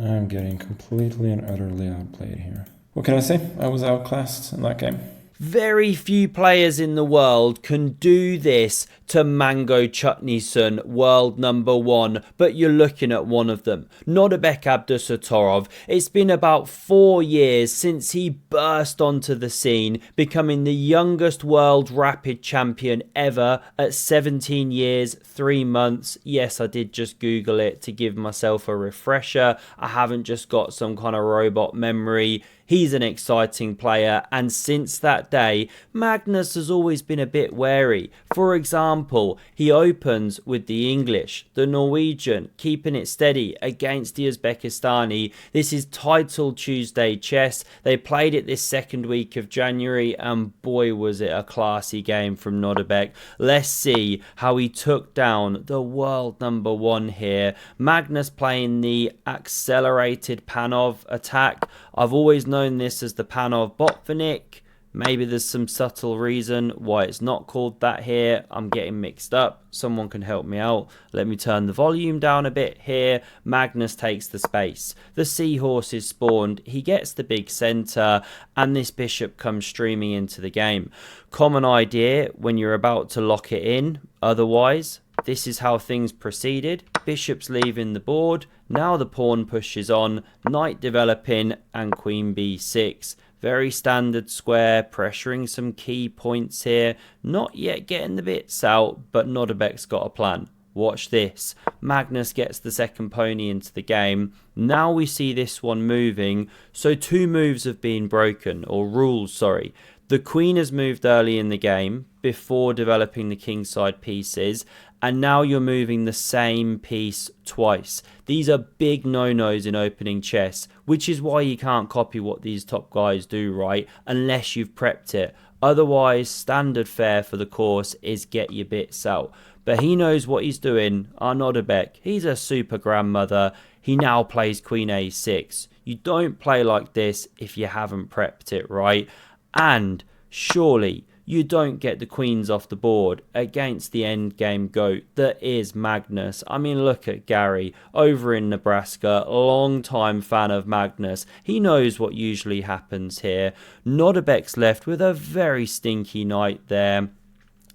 I'm getting completely and utterly outplayed here. What can I say? I was outclassed in that game. Very few players in the world can do this to Mango Chutneyson, world number one, but you're looking at one of them. Nodibek Abdusatorov. It's been about 4 years since he burst onto the scene, becoming the youngest world rapid champion ever at 17 years, 3 months. Yes, I did just Google it to give myself a refresher. I haven't just got some kind of robot memory. He's an exciting player, and since that day, Magnus has always been a bit wary. For example, he opens with the English, the Norwegian, keeping it steady against the Uzbekistani. This is Title Tuesday chess. They played it this second week of January, and boy was it a classy game from Nodibek. Let's see how he took down the world number one here. Magnus playing the accelerated Panov attack. I've always known this as the Panov Botvinnik. Maybe there's some subtle reason why it's not called that here. I'm getting mixed up. Someone can help me out. Let me turn the volume down a bit here. Magnus takes the space. The seahorse is spawned. He gets the big center, and this bishop comes streaming into the game. Common idea when you're about to lock it in. Otherwise, this is how things proceeded. Bishop's leaving the board. Now the pawn pushes on. Knight developing and queen b6. Very standard square, pressuring some key points here. Not yet getting the bits out, but Nodibek's got a plan. Watch this. Magnus gets the second pony into the game. Now we see this one moving. So 2 moves have been broken, or rules, sorry. The queen has moved early in the game before developing the kingside pieces, and now you're moving the same piece twice. These are big no-nos in opening chess, which is why you can't copy what these top guys do, right? Unless you've prepped it. Otherwise, standard fare for the course is get your bits out. But he knows what he's doing. Nodibek, he's a super grandmother. He now plays queen a6. You don't play like this if you haven't prepped it, right? And surely you don't get the queens off the board against the endgame GOAT that is Magnus. I mean, look at Gary over in Nebraska, long-time fan of Magnus. He knows what usually happens here. Nodibek's left with a very stinky knight there.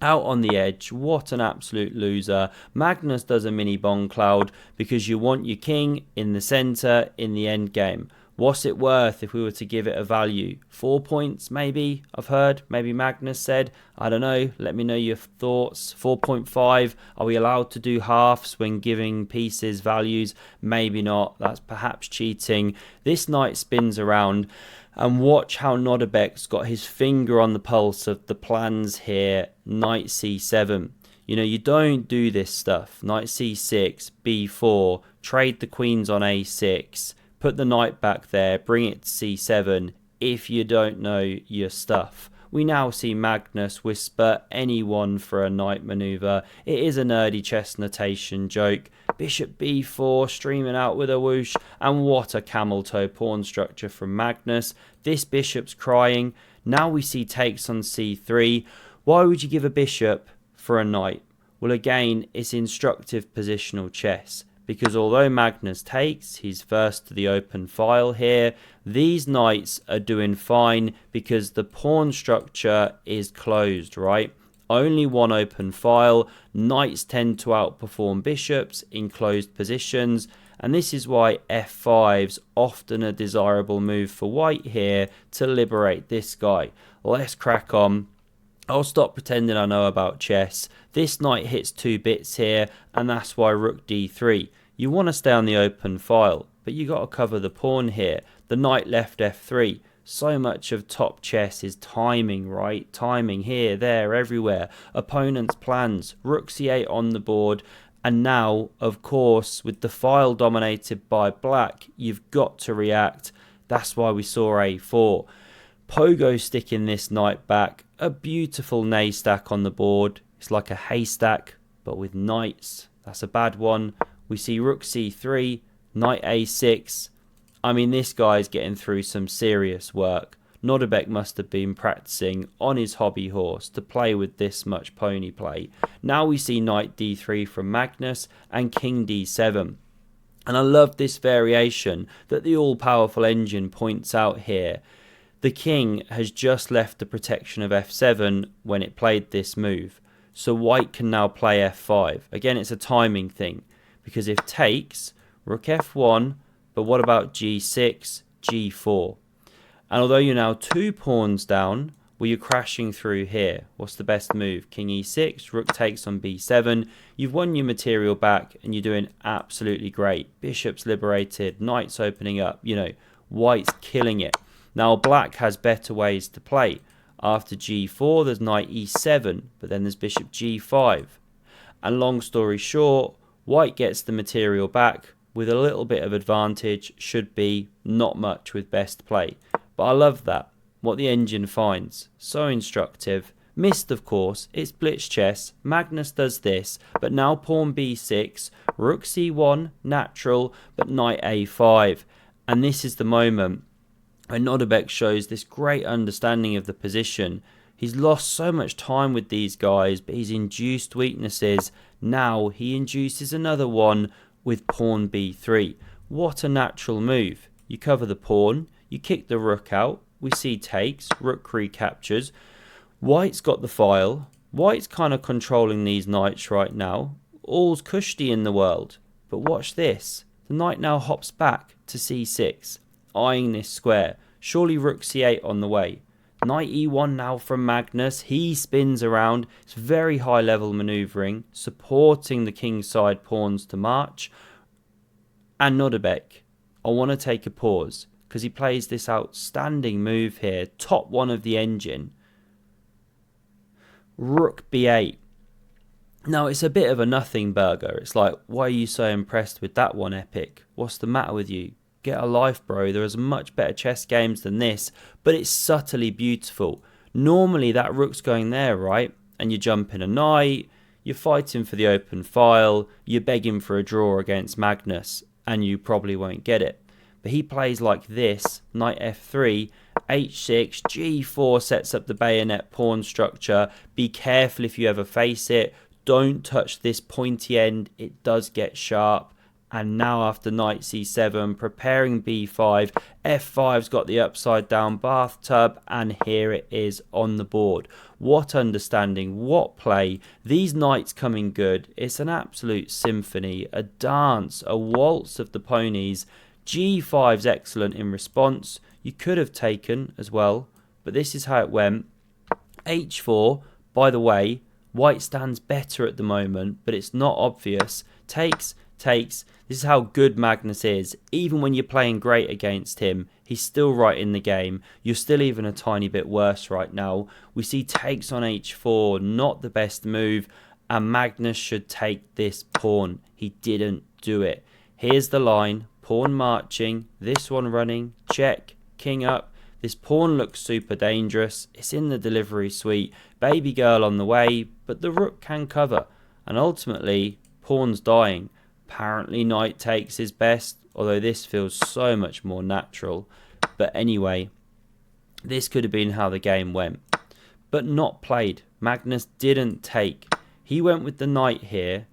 Out on the edge, what an absolute loser. Magnus does a mini bomb cloud because you want your king in the centre in the endgame. What's it worth if we were to give it a value? 4 points maybe, I've heard. Maybe Magnus said. I don't know. Let me know your thoughts. 4.5. Are we allowed to do halves when giving pieces values? Maybe not. That's perhaps cheating. This knight spins around. And watch how Nodibek's got his finger on the pulse of the plans here. Knight c7. You know, you don't do this stuff. Knight c6, b4. Trade the queens on a6. Put the knight back there, bring it to c7 if you don't know your stuff. We now see Magnus whisper anyone for a knight maneuver. It is a nerdy chess notation joke. Bishop b4 streaming out with a whoosh, and what a camel toe pawn structure from Magnus. This bishop's crying. Now we see takes on c3. Why would you give a bishop for a knight? Well, again, it's instructive positional chess. Because although Magnus takes, he's first to the open file here. These knights are doing fine because the pawn structure is closed, right? Only one open file. Knights tend to outperform bishops in closed positions. And this is why f5's often a desirable move for white here to liberate this guy. Let's crack on. I'll stop pretending I know about chess. This knight hits 2 bits here, and that's why rook d3. You want to stay on the open file, but you got to cover the pawn here. The knight left f3. So much of top chess is timing, right? Timing here, there, everywhere. Opponent's plans. Rook c8 on the board. And now, of course, with the file dominated by black, you've got to react. That's why we saw a4. Pogo sticking this knight back. A beautiful nay stack on the board. It's like a haystack, but with knights. That's a bad one. We see rook c3, knight a6. I mean, this guy's getting through some serious work. Nodibek must have been practicing on his hobby horse to play with this much pony play. Now we see knight d3 from Magnus and king d7. And I love this variation that the all-powerful engine points out here. The king has just left the protection of f7 when it played this move. So white can now play f5. Again, it's a timing thing, because if takes, rook f1, but what about g6, g4? And although you're now 2 pawns down, well, you're crashing through here. What's the best move? King e6, rook takes on b7. You've won your material back and you're doing absolutely great. Bishop's liberated, knight's opening up, white's killing it. Now black has better ways to play. After g4, there's knight e7, but then there's bishop g5. And long story short, white gets the material back with a little bit of advantage, should be not much with best play. But I love that. What the engine finds. So instructive. Missed, of course. It's blitz chess. Magnus does this. But now pawn b6. Rook c1. Natural. But knight a5. And this is the moment when Nodebek shows this great understanding of the position. He's lost so much time with these guys, but he's induced weaknesses. Now he induces another one with pawn b3. What a natural move. You cover the pawn. You kick the rook out. We see takes, rook recaptures. White's got the file. White's kind of controlling these knights right now. All's cushy in the world. But watch this. The knight now hops back to c6, eyeing this square. Surely rook c8 on the way. Knight e1 now from Magnus. He spins around. It's very high level manoeuvring, supporting the kingside pawns to march. And Nodebek, I want to take a pause, because he plays this outstanding move here, top one of the engine. Rook b8. Now, it's a bit of a nothing burger. It's like, why are you so impressed with that one, Epic? What's the matter with you? Get a life, bro. There are much better chess games than this, but it's subtly beautiful. Normally, that rook's going there, right? And you're jumping a knight, you're fighting for the open file, you're begging for a draw against Magnus, and you probably won't get it. But he plays like this, knight f3, h6, g4 sets up the bayonet pawn structure. Be careful if you ever face it. Don't touch this pointy end, it does get sharp. And now after knight c7, preparing b5, f5's got the upside down bathtub, and here it is on the board. What understanding, what play, these knights coming good. It's an absolute symphony, a dance, a waltz of the ponies. G5's excellent in response. You could have taken as well, but this is how it went. H4, by the way, white stands better at the moment, but it's not obvious. Takes. This is how good Magnus is. Even when you're playing great against him, he's still right in the game. You're still even a tiny bit worse right now. We see takes on h4, not the best move, and Magnus should take this pawn. He didn't do it. Here's the line. Pawn marching, this one running, check, king up. This pawn looks super dangerous. It's in the delivery suite. Baby girl on the way, but the rook can cover. And ultimately, pawn's dying. Apparently knight takes is best, although this feels so much more natural. But anyway, this could have been how the game went. But not played. Magnus didn't take. He went with the knight here.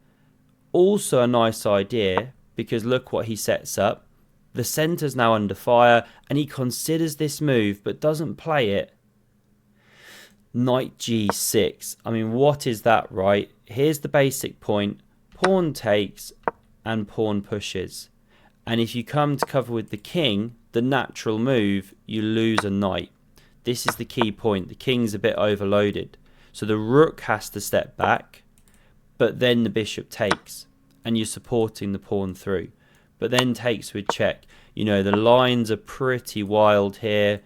Also a nice idea, because look what he sets up. The centre's now under fire, and he considers this move, but doesn't play it. Knight g6. I mean, what is that, right? Here's the basic point. Pawn takes, and pawn pushes. And if you come to cover with the king, the natural move, you lose a knight. This is the key point. The king's a bit overloaded. So the rook has to step back, but then the bishop takes, and you're supporting the pawn through. But then takes with check. You know, the lines are pretty wild here.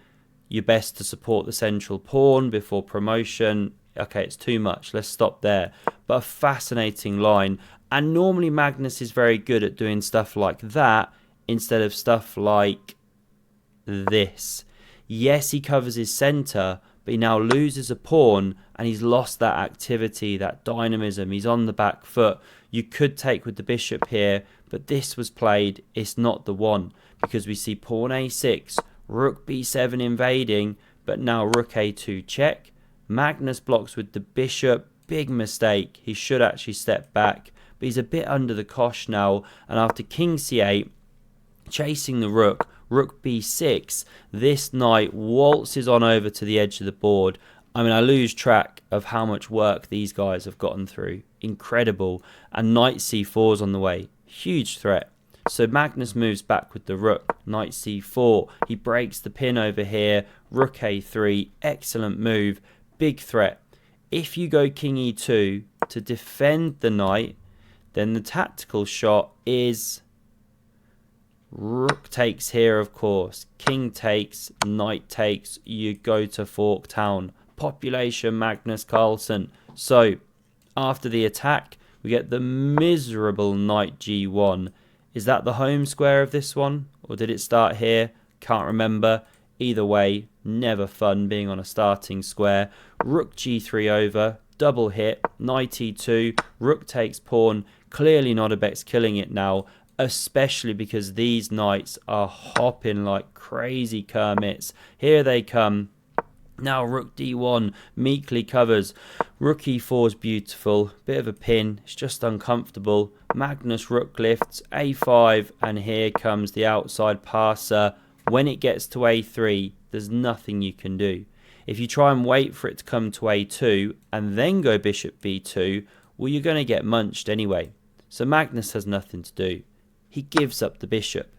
You're best to support the central pawn before promotion. Okay, it's too much. Let's stop there. But a fascinating line. And normally Magnus is very good at doing stuff like that instead of stuff like this. Yes, he covers his centre, but he now loses a pawn and he's lost that activity, that dynamism. He's on the back foot. You could take with the bishop here, but this was played. It's not the one, because we see pawn a6, rook b7 invading, but now rook a2 check. Magnus blocks with the bishop. Big mistake. He should actually step back. but he's a bit under the cosh now, and after king c8, chasing the rook, rook b6, this knight waltzes on over to the edge of the board. I mean, I lose track of how much work these guys have gotten through. Incredible. And knight c4 is on the way. Huge threat. So Magnus moves back with the rook. Knight c4. He breaks the pin over here. Rook a3. Excellent move. Big threat. If you go king e2 to defend the knight, then the tactical shot is rook takes here, of course. King takes, knight takes. You go to Fork Town. Population Magnus Carlsen. So after the attack, we get the miserable knight g1. Is that the home square of this one, or did it start here? Can't remember. Either way, never fun being on a starting square. Rook g3 over, double hit, knight e2, rook takes pawn. Clearly Nodebek's killing it now, especially because these knights are hopping like crazy Kermits. Here they come. Now rook d1 meekly covers. Rook e4 is beautiful. Bit of a pin. It's just uncomfortable. Magnus rook lifts. a5. And here comes the outside passer. When it gets to a3, there's nothing you can do. If you try and wait for it to come to a2 and then go bishop b2, well, you're going to get munched anyway. So Magnus has nothing to do. He gives up the bishop.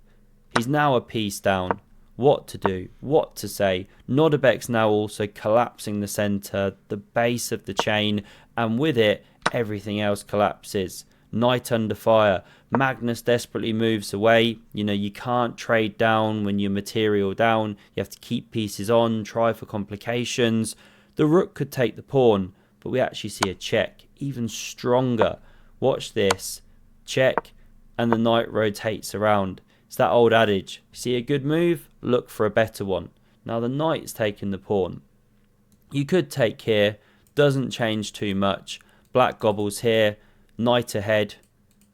He's now a piece down. What to do, what to say. Nodebek's now also collapsing the centre, the base of the chain, and with it, everything else collapses. Knight under fire. Magnus desperately moves away. You know, you can't trade down when you're material down. You have to keep pieces on, try for complications. The rook could take the pawn, but we actually see a check, even stronger. Watch this. Check, and the knight rotates around. It's that old adage, see a good move, look for a better one. Now the knight's taking the pawn. You could take here, doesn't change too much. Black gobbles here, knight ahead,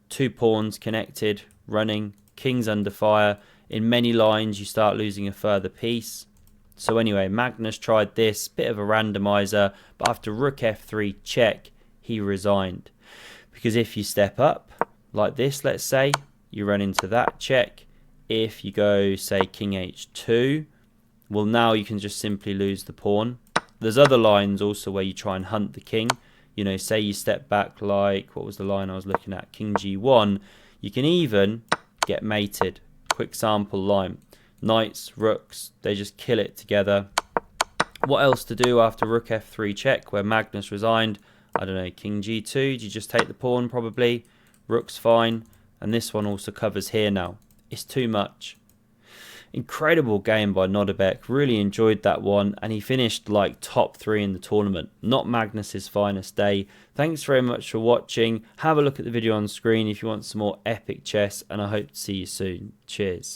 two pawns connected, running, king's under fire. In many lines you start losing a further piece. So anyway, Magnus tried this, bit of a randomizer, but after rook f3 check, he resigned. Because if you step up, like this let's say, you run into that check. If you go, say, king h2, well, now you can just simply lose the pawn. There's other lines also where you try and hunt the king. You know, say you step back like, what was the line I was looking at? King g1. You can even get mated. Quick sample line. Knights, rooks, they just kill it together. What else to do after rook f3 check where Magnus resigned? I don't know, king g2. Do you just take the pawn probably? Rook's fine. And this one also covers here now. It's too much. Incredible game by Nodebek. Really enjoyed that one. And he finished like top 3 in the tournament. Not Magnus's finest day. Thanks very much for watching. Have a look at the video on screen if you want some more epic chess. And I hope to see you soon. Cheers.